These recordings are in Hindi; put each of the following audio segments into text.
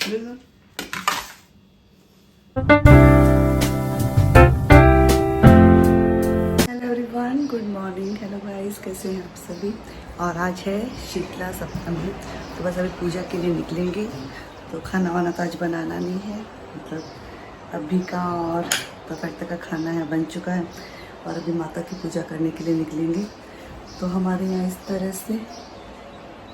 Everyone, good morning. Hello guys, कैसे हैं आप सभी। और आज है शीतला सप्तमी, तो बस अभी पूजा के लिए निकलेंगे। तो खाना वाना तो आज बनाना नहीं है, मतलब अभी का और दोपहर तक का खाना है बन चुका है। और अभी माता की पूजा करने के लिए निकलेंगे। तो हमारे यहाँ इस तरह से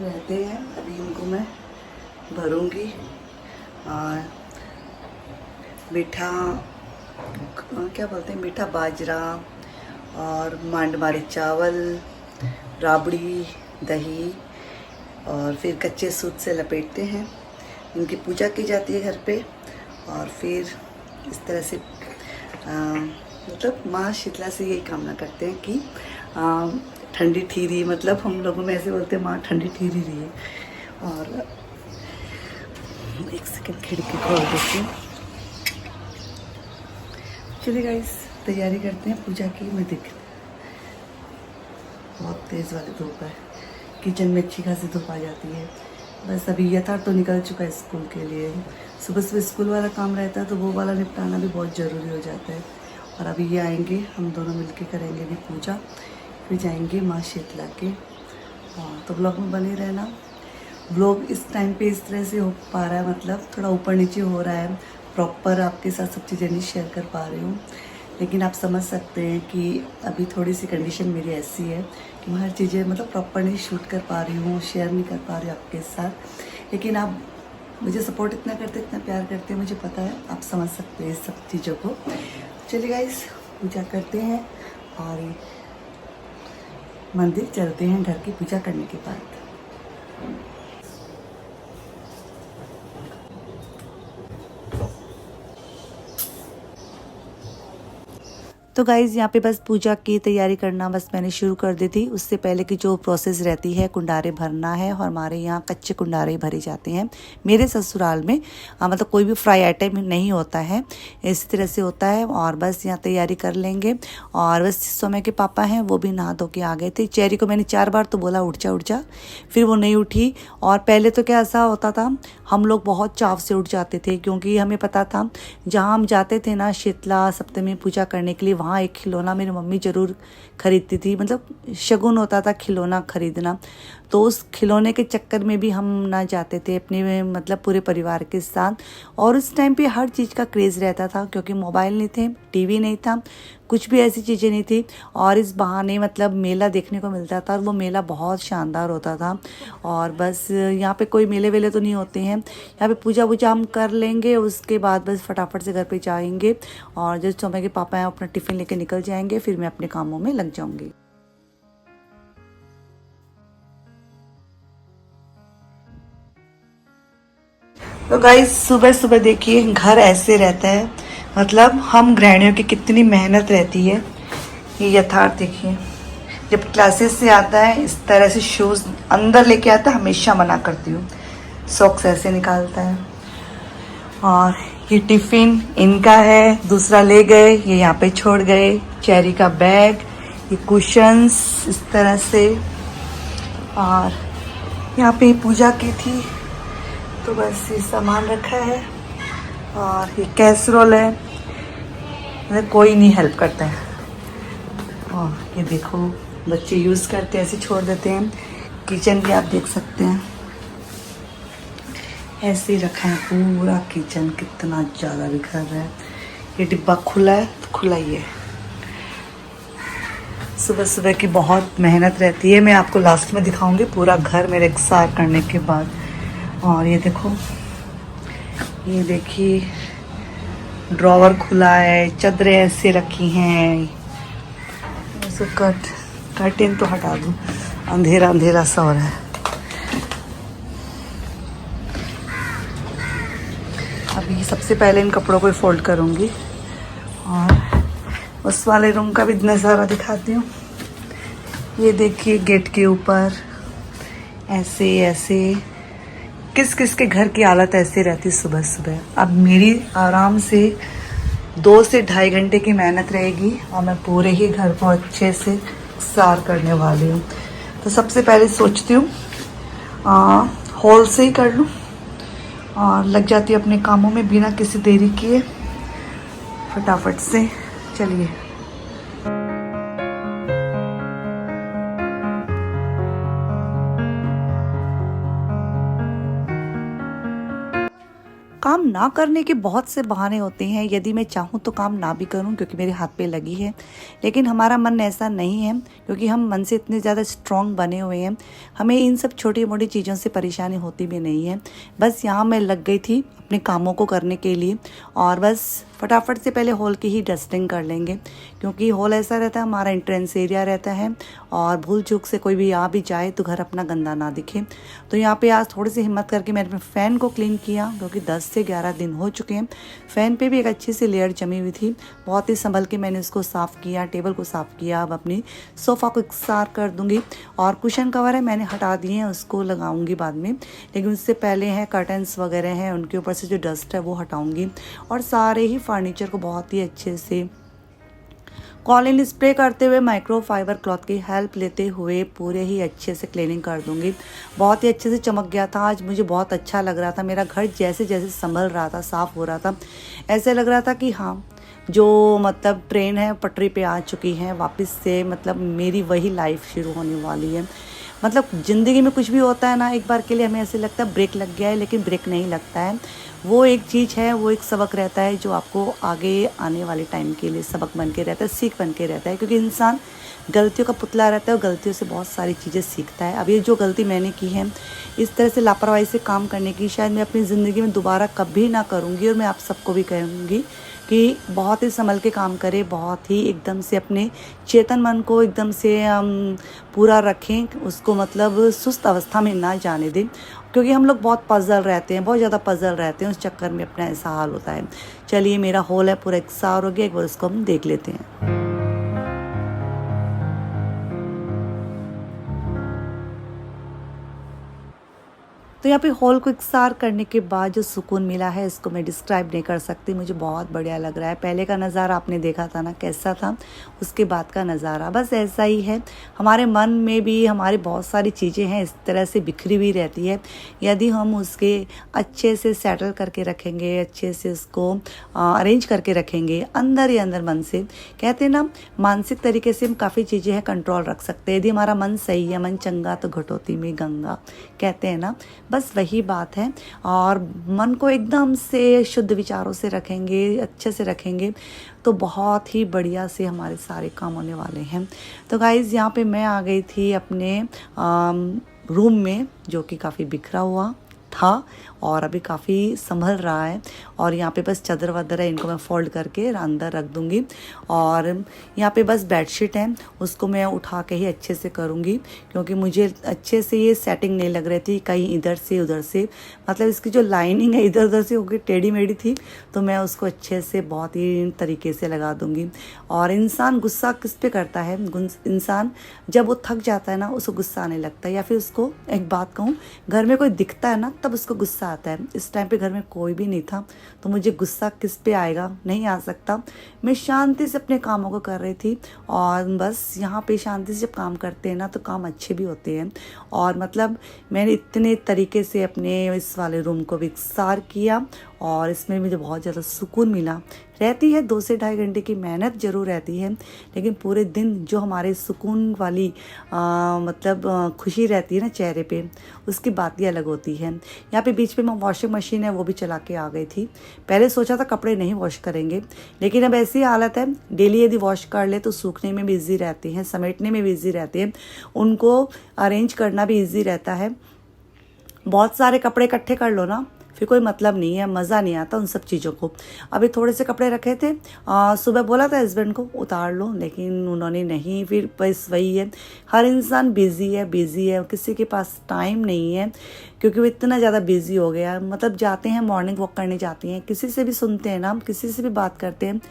रहते हैं। अभी इनको मैं भरूंगी और मीठा, क्या बोलते हैं, मीठा बाजरा और मांडमारी चावल, राबड़ी, दही और फिर कच्चे सूत से लपेटते हैं। इनकी पूजा की जाती है घर पे। और फिर इस तरह से मतलब माँ शीतला से यही कामना करते हैं कि ठंडी ठीरी, मतलब हम लोगों में ऐसे बोलते हैं माँ ठंडी ठीरी रही है। और एक सेकंड खिड़की खोल देती हूँ। चलिए गाइस, तैयारी करते हैं पूजा की। मैं देख, बहुत तेज़ वाली धूप है, किचन में अच्छी खासी धूप आ जाती है। बस अभी यथार्थ तो निकल चुका है स्कूल के लिए। सुबह सुबह स्कूल वाला काम रहता है तो वो वाला निपटाना भी बहुत ज़रूरी हो जाता है। और अभी ये आएंगे, हम दोनों मिलके करेंगे भी पूजा, फिर जाएंगे माँ शीतला के। तो ब्लॉग में बने रहना। ब्लॉग इस टाइम पे इस तरह से हो पा रहा है, मतलब थोड़ा ऊपर नीचे हो रहा है, प्रॉपर आपके साथ सब चीज़ें नहीं शेयर कर पा रही हूँ। लेकिन आप समझ सकते हैं कि अभी थोड़ी सी कंडीशन मेरी ऐसी है कि मैं हर चीज़ें मतलब प्रॉपर नहीं शूट कर पा रही हूँ, शेयर नहीं कर पा रही हूँ आपके साथ। लेकिन आप मुझे सपोर्ट इतना करते, इतना प्यार करते हैं, मुझे पता है आप समझ सकते हैं इस सब चीज़ों को। चलिए गाइस, पूजा करते हैं और मंदिर चलते हैं घर की पूजा करने के बाद। तो गाइज़, यहाँ पे बस पूजा की तैयारी करना बस मैंने शुरू कर दी थी। उससे पहले की जो प्रोसेस रहती है, कुंडारे भरना है। और हमारे यहाँ कच्चे कुंडारे भरे जाते हैं। मेरे ससुराल में मतलब कोई भी फ्राई आइटम नहीं होता है, इसी तरह से होता है। और बस यहाँ तैयारी कर लेंगे। और बस समय के पापा हैं, वो भी नहा धो के आ गए थे। चेरी को मैंने 4 बार तो बोला उठ जा उठ जा, फिर वो नहीं उठी। और पहले तो क्या ऐसा होता था, हम लोग बहुत चाव से उठ जाते थे, क्योंकि हमें पता था जहाँ हम जाते थे ना शीतला सप्तमी पूजा करने के लिए, वहाँ एक खिलौना मेरी मम्मी ज़रूर खरीदती थी। मतलब शगुन होता था खिलौना खरीदना। तो उस खिलौने के चक्कर में भी हम ना जाते थे अपने मतलब पूरे परिवार के साथ। और उस टाइम पे हर चीज़ का क्रेज़ रहता था, क्योंकि मोबाइल नहीं थे, टीवी नहीं था, कुछ भी ऐसी चीज़ें नहीं थी। और इस बहाने मतलब मेला देखने को मिलता था, और वो मेला बहुत शानदार होता था। और बस यहाँ पे कोई मेले वेले तो नहीं होते हैं। यहाँ पे पूजा वूजा हम कर लेंगे, उसके बाद बस फटाफट से घर पे जाएंगे। और जब समय के पापा हैं अपना टिफ़िन लेके निकल जाएंगे, फिर मैं अपने कामों में लग जाऊंगी। तो गाइस, सुबह सुबह देखिए घर ऐसे रहता है, मतलब हम गृहिणियों की कितनी मेहनत रहती है। ये यथार्थ देखिए, जब क्लासेस से आता है इस तरह से शूज़ अंदर लेके आता है, हमेशा मना करती हूँ, सॉक्स ऐसे निकालता है। और ये टिफ़िन इनका है, दूसरा ले गए, ये यहाँ पे छोड़ गए। चेरी का बैग, ये कुशन्स इस तरह से। और यहाँ पे पूजा की थी तो बस ये सामान रखा है। और ये कैसरोल है, मतलब कोई नहीं हेल्प करता है। और ये देखो बच्चे यूज़ करते हैं, ऐसे छोड़ देते हैं। किचन भी आप देख सकते हैं, ऐसे ही रखा है पूरा किचन, कितना ज़्यादा बिखर रहा है। ये डिब्बा खुला है तो खुला ही है। सुबह सुबह की बहुत मेहनत रहती है। मैं आपको लास्ट में दिखाऊंगी पूरा घर मेरे एक्सार करने के बाद। और ये देखो, ये देखिए ड्रॉवर खुला है, चादरें ऐसे रखी हैं। इसको कर्टेन तो हटा दूँ, अंधेरा अंधेरा सा हो रहा है। अभी सबसे पहले इन कपड़ों को फोल्ड करूँगी। और उस वाले रूम का भी नज़ारा दिखाती हूँ। ये देखिए गेट के ऊपर ऐसे ऐसे किस किस के घर की हालत ऐसे रहती सुबह सुबह। अब मेरी आराम से 2 से ढाई घंटे की मेहनत रहेगी और मैं पूरे ही घर को अच्छे से सार करने वाली हूँ। तो सबसे पहले सोचती हूँ हॉल से ही कर लूँ। और लग जाती है अपने कामों में बिना किसी देरी किए फटाफट से। चलिए काम ना करने के बहुत से बहाने होते हैं। यदि मैं चाहूँ तो काम ना भी करूँ क्योंकि मेरे हाथ पे लगी है, लेकिन हमारा मन ऐसा नहीं है क्योंकि हम मन से इतने ज़्यादा स्ट्रॉन्ग बने हुए हैं, हमें इन सब छोटी मोटी चीज़ों से परेशानी होती भी नहीं है। बस यहाँ मैं लग गई थी अपने कामों को करने के लिए और बस फटाफट से पहले हॉल की ही डस्टिंग कर लेंगे क्योंकि हॉल ऐसा रहता है, हमारा एंट्रेंस एरिया रहता है और भूल चूक से कोई भी आ भी जाए तो घर अपना गंदा ना दिखे। तो यहाँ पे आज थोड़ी सी हिम्मत करके मैंने अपने फ़ैन को क्लीन किया क्योंकि 10 से 11 दिन हो चुके हैं। फ़ैन पे भी एक अच्छी सी लेयर जमी हुई थी, बहुत ही संभल के मैंने उसको साफ़ किया, टेबल को साफ़ किया। अब अपनी सोफ़ा को इकसार कर दूँगी और कुशन कवर है मैंने हटा दिए हैं, उसको लगाऊंगी बाद में, लेकिन उससे पहले हैं कर्टन्स वगैरह हैं उनके ऊपर से जो डस्ट है वो हटाऊंगी और सारे ही फर्नीचर को बहुत ही अच्छे से कॉलिन स्प्रे करते हुए माइक्रोफाइबर क्लॉथ की हेल्प लेते हुए पूरे ही अच्छे से क्लीनिंग कर दूंगी। बहुत ही अच्छे से चमक गया था आज, मुझे बहुत अच्छा लग रहा था। मेरा घर जैसे जैसे संभल रहा था, साफ़ हो रहा था, ऐसे लग रहा था कि हाँ जो मतलब ट्रेन है पटरी पे आ चुकी है वापस से, मतलब मेरी वही लाइफ शुरू होने वाली है। मतलब ज़िंदगी में कुछ भी होता है ना, एक बार के लिए हमें ऐसे लगता है ब्रेक लग गया है, लेकिन ब्रेक नहीं लगता है। वो एक चीज़ है, वो एक सबक रहता है जो आपको आगे आने वाले टाइम के लिए सबक बन के रहता है, सीख बन के रहता है, क्योंकि इंसान गलतियों का पुतला रहता है और गलतियों से बहुत सारी चीज़ें सीखता है। अब ये जो गलती मैंने की है, इस तरह से लापरवाही से काम करने की, शायद मैं अपनी ज़िंदगी में दोबारा कभी ना करूँगी। और मैं आप सबको भी कहूँगी कि बहुत ही संभल के काम करें, बहुत ही एकदम से अपने चेतन मन को एकदम से पूरा रखें, उसको मतलब सुस्त अवस्था में ना जाने दें, क्योंकि हम लोग बहुत पजल रहते हैं, बहुत ज़्यादा पजल रहते हैं, उस चक्कर में अपना ऐसा हाल होता है। चलिए मेरा हॉल है पूरा इकसार हो गया, एक बार उसको हम देख लेते हैं। तो यहाँ पे हॉल को इकसार करने के बाद जो सुकून मिला है इसको मैं डिस्क्राइब नहीं कर सकती, मुझे बहुत बढ़िया लग रहा है। पहले का नज़ारा आपने देखा था ना कैसा था, उसके बाद का नज़ारा बस ऐसा ही है। हमारे मन में भी हमारी बहुत सारी चीज़ें हैं इस तरह से बिखरी हुई रहती है, यदि हम उसके अच्छे से सेटल करके रखेंगे, अच्छे से उसको अरेंज करके रखेंगे अंदर ही अंदर मन से। कहते हैं ना मानसिक तरीके से हम काफ़ी चीज़ें हैं कंट्रोल रख सकते हैं। यदि हमारा मन सही है, मन चंगा तो घटोती में गंगा, कहते हैं ना, बस वही बात है। और मन को एकदम से शुद्ध विचारों से रखेंगे, अच्छे से रखेंगे तो बहुत ही बढ़िया से हमारे सारे काम होने वाले हैं। तो गाइज़ यहाँ पे मैं आ गई थी अपने रूम में, जो कि काफ़ी बिखरा हुआ था और अभी काफ़ी संभल रहा है। और यहाँ पे बस चादर वादर है, इनको मैं फोल्ड करके अंदर रख दूँगी। और यहाँ पे बस बेडशीट है, उसको मैं उठा के ही अच्छे से करूँगी, क्योंकि मुझे अच्छे से ये सेटिंग नहीं लग रही थी, कहीं इधर से उधर से, मतलब इसकी जो लाइनिंग है इधर उधर से होकर टेढ़ी मेढ़ी थी, तो मैं उसको अच्छे से बहुत ही तरीके से लगा दूँगी। और इंसान गुस्सा किस पे करता है, इंसान जब वो थक जाता है ना उसको गुस्सा आने लगता है, या फिर उसको एक बात कहूँ, घर में कोई दिखता है ना तब उसको गुस्सा आता है। इस टाइम पे घर में कोई भी नहीं था तो मुझे गुस्सा किस पे आएगा, नहीं आ सकता। मैं शांति से अपने कामों को कर रही थी और बस यहाँ पे शांति से जब काम करते हैं ना तो काम अच्छे भी होते हैं। और मतलब मैंने इतने तरीके से अपने इस वाले रूम को विकसार किया और इसमें मुझे बहुत ज़्यादा सुकून मिला। रहती है 2 से ढाई घंटे की मेहनत ज़रूर रहती है, लेकिन पूरे दिन जो हमारे सुकून वाली मतलब खुशी रहती है ना चेहरे पे, उसकी बात ही अलग होती है। यहाँ पे बीच में मैं वॉशिंग मशीन है वो भी चला के आ गई थी। पहले सोचा था कपड़े नहीं वॉश करेंगे, लेकिन अब ऐसी हालत है डेली यदि वॉश कर ले तो सूखने में भी ईजी रहती हैं, समेटने में भी ईजी रहती है, उनको अरेंज करना भी ईजी रहता है। बहुत सारे कपड़े इकट्ठे कर लो ना फिर कोई मतलब नहीं है, मज़ा नहीं आता उन सब चीज़ों को। अभी थोड़े से कपड़े रखे थे, सुबह बोला था हस्बैंड को उतार लो, लेकिन उन्होंने नहीं। फिर बस वही है, हर इंसान बिज़ी है, किसी के पास टाइम नहीं है, क्योंकि वो इतना ज़्यादा बिज़ी हो गया। मतलब जाते हैं मॉर्निंग वॉक करने जाती हैं, किसी से भी सुनते हैं ना, किसी से भी बात करते हैं,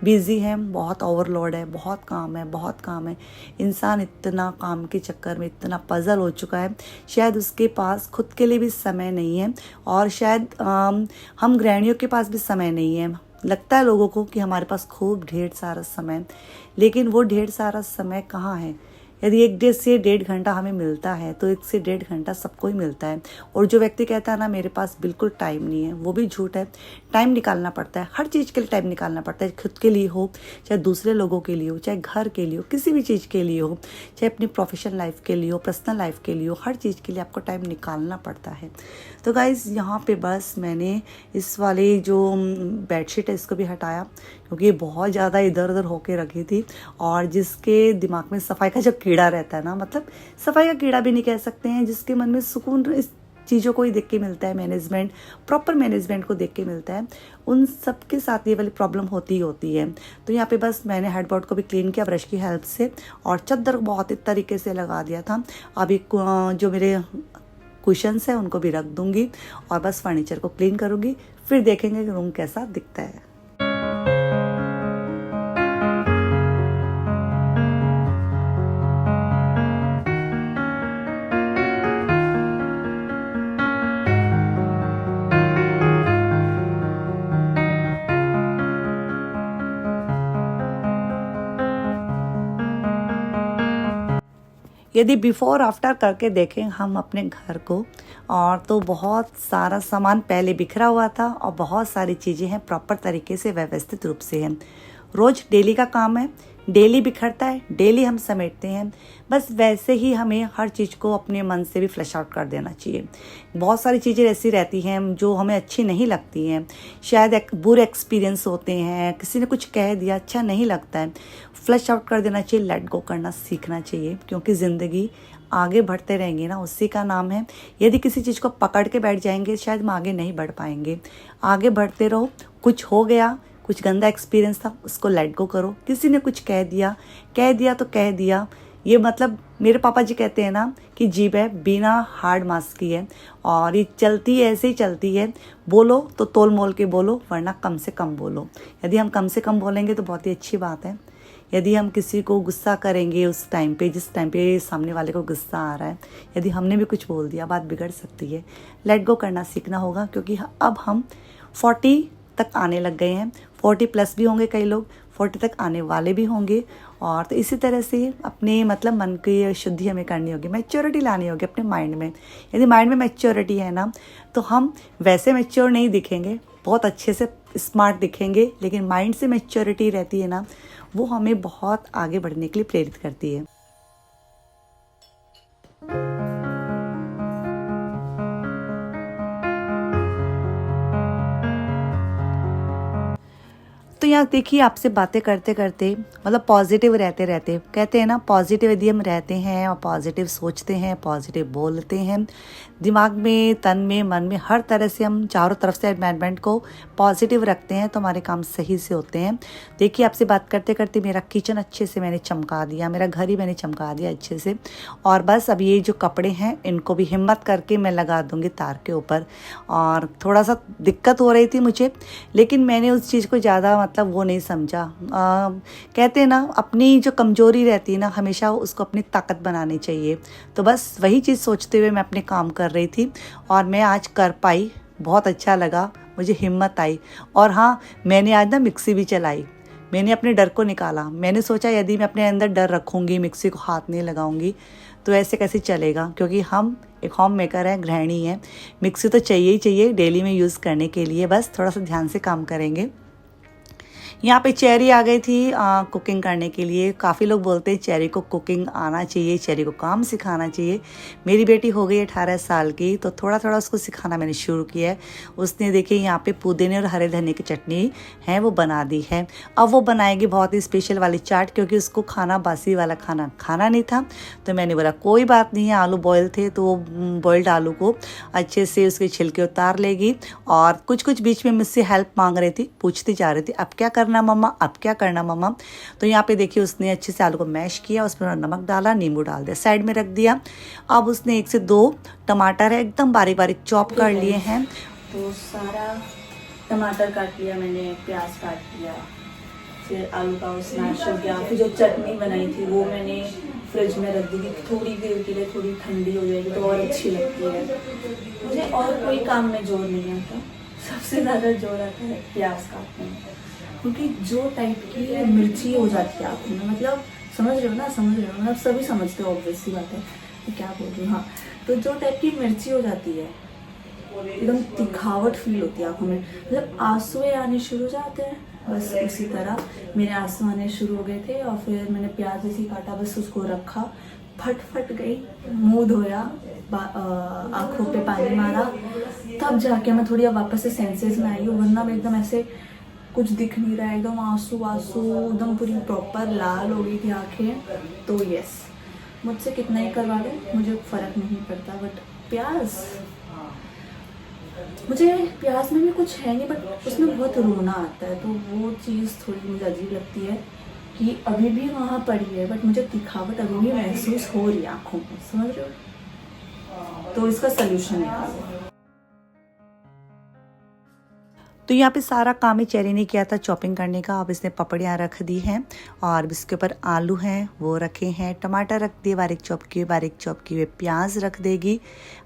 बिज़ी है, बहुत ओवरलोड है, बहुत काम है। इंसान इतना काम के चक्कर में इतना पजल हो चुका है, शायद उसके पास खुद के लिए भी समय नहीं है, और शायद हम गृहिणियों के पास भी समय नहीं है। लगता है लोगों को कि हमारे पास खूब ढेर सारा समय, लेकिन वो ढेर सारा समय कहाँ है, यदि 1 से 1.5 घंटा हमें मिलता है तो 1 से 1.5 घंटा सबको ही मिलता है। और जो व्यक्ति कहता है ना मेरे पास बिल्कुल टाइम नहीं है, वो भी झूठ है। टाइम निकालना पड़ता है, हर चीज़ के लिए टाइम निकालना पड़ता है। खुद के लिए हो, चाहे दूसरे लोगों के लिए हो, चाहे घर के लिए हो, किसी भी चीज़ के लिए हो, चाहे अपनी प्रोफेशनल लाइफ के लिए हो, पर्सनल लाइफ के लिए हो, हर चीज़ के लिए आपको टाइम निकालना पड़ता है। तो गाइज़ यहाँ पे बस मैंने इस वाली जो बेडशीट है इसको भी हटाया, क्योंकि ये बहुत ज़्यादा इधर उधर होके रखी थी। और जिसके दिमाग में सफाई का जो कीड़ा रहता है ना, मतलब सफाई का कीड़ा भी नहीं कह सकते हैं, जिसके मन में सुकून इस चीज़ों को ही देख के मिलता है, मैनेजमेंट, प्रॉपर मैनेजमेंट को देख के मिलता है, उन सब के साथ ये वाली प्रॉब्लम होती ही होती है। तो यहाँ पे बस मैंने हेडबोर्ड को भी क्लीन किया ब्रश की हेल्प से, और चादर बहुत ही तरीके से लगा दिया था। अभी जो मेरे कुशन्स हैं उनको भी रख दूंगी और बस फर्नीचर को क्लीन करूँगी, फिर देखेंगे कि रूम कैसा दिखता है। यदि बिफोर आफ्टर करके देखें हम अपने घर को, और तो बहुत सारा सामान पहले बिखरा हुआ था और बहुत सारी चीज़ें हैं प्रॉपर तरीके से व्यवस्थित रूप से हैं। रोज़ डेली का काम है, डेली बिखरता है, डेली हम समेटते हैं। बस वैसे ही हमें हर चीज़ को अपने मन से भी फ्लश आउट कर देना चाहिए। बहुत सारी चीज़ें ऐसी रहती हैं जो हमें अच्छी नहीं लगती हैं, शायद एक बुरे एक्सपीरियंस होते हैं, किसी ने कुछ कह दिया अच्छा नहीं लगता है, फ्लश आउट कर देना चाहिए, लेट गो करना सीखना चाहिए। क्योंकि ज़िंदगी आगे बढ़ते रहेंगे ना, उसी का नाम है। यदि किसी चीज़ को पकड़ के बैठ जाएंगे शायद हम आगे नहीं बढ़ पाएंगे। आगे बढ़ते रहो। कुछ हो गया, कुछ गंदा एक्सपीरियंस था, उसको लेट गो करो। किसी ने कुछ कह दिया तो कह दिया। ये मतलब मेरे पापा जी कहते हैं ना कि जीभ है बिना हार्ड मास की है, और ये चलती है, ऐसे ही चलती है। बोलो तो तोल मोल के बोलो, वरना कम से कम बोलो। यदि हम कम से कम बोलेंगे तो बहुत ही अच्छी बात है। यदि हम किसी को गुस्सा करेंगे उस टाइम पे, जिस टाइम पे सामने वाले को गुस्सा आ रहा है, यदि हमने भी कुछ बोल दिया, बात बिगड़ सकती है। लेट गो करना सीखना होगा, क्योंकि अब हम 40 तक आने लग गए हैं। 40 प्लस भी होंगे कई लोग, 40 तक आने वाले भी होंगे। और तो इसी तरह से अपने मतलब मन की शुद्धि हमें करनी होगी, मैच्योरिटी लानी होगी अपने माइंड में। यदि माइंड में मैच्योरिटी है ना, तो हम वैसे मैच्योर नहीं दिखेंगे, बहुत अच्छे से स्मार्ट दिखेंगे, लेकिन माइंड से मैच्योरिटी रहती है ना, वो हमें बहुत आगे बढ़ने के लिए प्रेरित करती है। तो यहाँ देखिए, आपसे बातें करते करते मतलब पॉजिटिव रहते रहते, कहते हैं ना पॉजिटिव यदि हम रहते हैं और पॉजिटिव सोचते हैं, पॉजिटिव बोलते हैं, दिमाग में, तन में, मन में, हर तरह से हम चारों तरफ से एनवायरनमेंट को पॉजिटिव रखते हैं, तो हमारे काम सही से होते हैं। देखिए, आपसे बात करते करते मेरा किचन अच्छे से मैंने चमका दिया, मेरा घर ही मैंने चमका दिया अच्छे से। और बस अब ये जो कपड़े हैं इनको भी हिम्मत करके मैं लगा दूंगी तार के ऊपर। और थोड़ा सा दिक्कत हो रही थी मुझे, लेकिन मैंने उस चीज़ को ज़्यादा मतलब वो नहीं समझा। कहते हैं ना अपनी जो कमज़ोरी रहती है ना, हमेशा उसको अपनी ताकत बनानी चाहिए। तो बस वही चीज़ सोचते हुए मैं अपने काम कर रही थी, और मैं आज कर पाई, बहुत अच्छा लगा, मुझे हिम्मत आई। और हाँ, मैंने आज ना मिक्सी भी चलाई, मैंने अपने डर को निकाला। मैंने सोचा यदि मैं अपने अंदर डर रखूँगी, मिक्सी को हाथ नहीं लगाऊंगी, तो ऐसे कैसे चलेगा, क्योंकि हम एक होम मेकर है, गृहिणी है, मिक्सी तो चाहिए ही चाहिए डेली में यूज़ करने के लिए। बस थोड़ा सा ध्यान से काम करेंगे। यहाँ पे चेरी आ गई थी कुकिंग करने के लिए। काफ़ी लोग बोलते हैं चेरी को कुकिंग आना चाहिए, चेरी को काम सिखाना चाहिए। मेरी बेटी हो गई 18 साल की, तो थोड़ा थोड़ा उसको सिखाना मैंने शुरू किया है। उसने देखिए यहाँ पे पुदीने और हरे धनिए की चटनी है वो बना दी है। अब वो बनाएगी बहुत ही स्पेशल वाली चाट, क्योंकि उसको खाना बासी वाला खाना नहीं था। तो मैंने बोला कोई बात नहीं है, आलू बॉयल थे तो बॉयल्ड आलू को अच्छे से उसके छिलके उतार लेगी। और कुछ कुछ बीच में मुझसे हेल्प मांग रही थी, पूछती जा रही थी अब क्या करना मम्मा, अब क्या करना मम्मा। तो यहाँ पे देखिए उसने अच्छे से आलू को मैश किया, उसमें नमक डाला, नींबू डाल दिया, साइड में रख दिया। अब उसने 1 से 2 टमाटर है एकदम बारीक बारीक चॉप कर लिए हैं। तो सारा टमाटर काट लिया मैंने, प्याज काट लिया, फिर आलू का स्मैश हो गया। फिर जो चटनी बनाई थी वो मैंने फ्रिज में रख दी थी, थोड़ी देर के लिए, थोड़ी ठंडी हो जाएगी तो और अच्छी लगती है। मुझे और कोई काम में जोर नहीं आता, सबसे ज़्यादा जोर आता है प्याज काटने में, क्योंकि जो टाइप की मिर्ची हो जाती है हाथ में, मतलब समझ रहे हो ना, समझ रहे हो, मतलब सभी समझते हो, ऑब्वियस सी बात है, मैं क्या बोल रही हूँ। हाँ, तो जो टाइप की मिर्ची हो जाती है, एकदम तिखावट फील होती है आँखों में, मतलब आंसू आने शुरू हो जाते हैं, बस उसी तरह मेरे आंसू आने शुरू हो गए थे। और फिर मैंने प्याज ऐसे काटा, बस उसको रखा, फट गई, मुंह धोया, आँखों पे पानी मारा, तब जाके मैं थोड़ी अब वापस से सेंसेस में आई हूँ, वरना मैं एकदम ऐसे कुछ दिख नहीं रहा है, एकदम आंसू आंसू, एकदम पूरी प्रॉपर लाल हो गई थी आँखें। तो यस, मुझसे कितना ही करवा ले, मुझे फ़र्क नहीं पड़ता। बट प्याज, मुझे प्याज में भी कुछ है नहीं, बट उसमें बहुत रोना आता है, तो वो चीज़ थोड़ी मुझे अजीब लगती है कि अभी भी वहाँ पड़ी है, बट मुझे तिखावट अभी भी महसूस हो रही है आँखों में, समझ रहे हो। तो इसका सल्यूशन निकालो। तो यहाँ पे सारा काम ही चेरी ने किया था चॉपिंग करने का। अब इसने पपड़ियाँ रख दी हैं और इसके ऊपर आलू हैं वो रखे हैं, टमाटर रख दिए बारीक चॉप किए हुए प्याज रख देगी,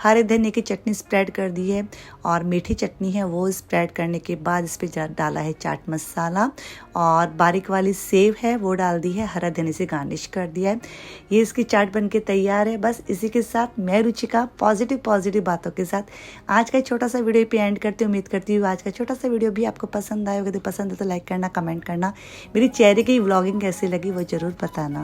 हरे धनिया की चटनी स्प्रेड कर दी है और मीठी चटनी है वो स्प्रेड करने के बाद इस पर डाला है चाट मसाला और बारीक वाली सेव है वो डाल दी है, हरा धनिया से गार्निश कर दिया है। ये इसकी चाट बन के तैयार है। बस इसी के साथ मैं रुचिका पॉजिटिव बातों के साथ आज का छोटा सा वीडियो पे एंड करती हूँ। उम्मीद करती हूँ आज का छोटा सा वीडियो भी आपको पसंद आएगा। यदि पसंद है तो लाइक करना, कमेंट करना, मेरी चेहरे की व्लॉगिंग कैसी लगी वो ज़रूर बताना।